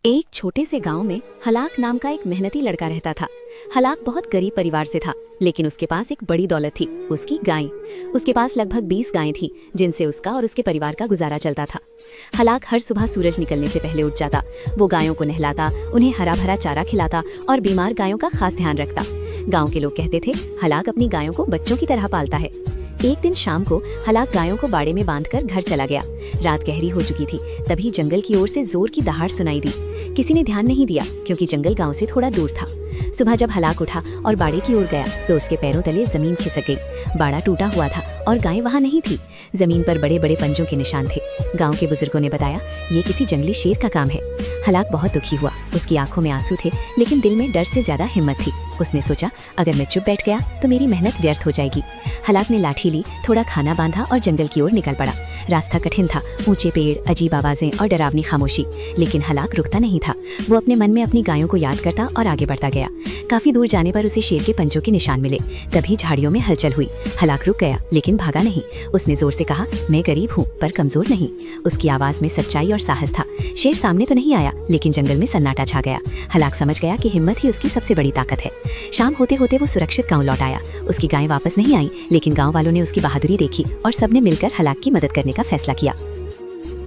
एक छोटे से गांव में हलाक नाम का एक मेहनती लड़का रहता था। हलाक बहुत गरीब परिवार से था, लेकिन उसके पास एक बड़ी दौलत थी, उसकी गाय। उसके पास लगभग 20 गायें थी, जिनसे उसका और उसके परिवार का गुजारा चलता था। हलाक हर सुबह सूरज निकलने से पहले उठ जाता। वो गायों को नहलाता, उन्हें हरा भरा चारा खिलाता और बीमार गायों का खास ध्यान रखता। गाँव के लोग कहते थे, हलाक अपनी गायों को बच्चों की तरह पालता है। एक दिन शाम को हलाक गायों को बाड़े में बांधकर घर चला गया। रात गहरी हो चुकी थी, तभी जंगल की ओर से जोर की दहाड़ सुनाई दी। किसी ने ध्यान नहीं दिया, क्योंकि जंगल गांव से थोड़ा दूर था। सुबह जब हलाक उठा और बाड़े की ओर गया तो उसके पैरों तले जमीन खिसक गई। बाड़ा टूटा हुआ था और गायें वहां नहीं थी। जमीन पर बड़े बड़े पंजों के निशान थे। गांव के बुजुर्गों ने बताया, ये किसी जंगली शेर का काम है। हलाक बहुत दुखी हुआ। उसकी आंखों में आंसू थे, लेकिन दिल में डर से ज्यादा हिम्मत थी। उसने सोचा, अगर मैं चुप बैठ गया तो मेरी मेहनत व्यर्थ हो जाएगी। हलाक ने लाठी ली, थोड़ा खाना बांधा और जंगल की ओर निकल पड़ा। रास्ता कठिन था, ऊंचे पेड़, अजीब आवाजें और डरावनी खामोशी, लेकिन हलाक रुकता नहीं था। वो अपने मन में अपनी गायों को याद करता और आगे बढ़ता गया। काफी दूर जाने पर उसे शेर के पंजों के निशान मिले। तभी झाड़ियों में हलचल हुई। हलाक रुक गया, लेकिन भागा नहीं। उसने जोर से कहा, मैं गरीब हूँ पर कमजोर नहीं। उसकी आवाज में सच्चाई और साहस था। शेर सामने तो नहीं आया, लेकिन जंगल में सन्नाटा छा गया। हलाक समझ गया कि हिम्मत ही उसकी सबसे बड़ी ताकत है। शाम होते होते वो सुरक्षित गाँव लौट आया। उसकी गायें वापस नहीं आई, लेकिन गाँव वालों ने उसकी बहादुरी देखी और सबने मिलकर हलाक की मदद करने का फैसला किया।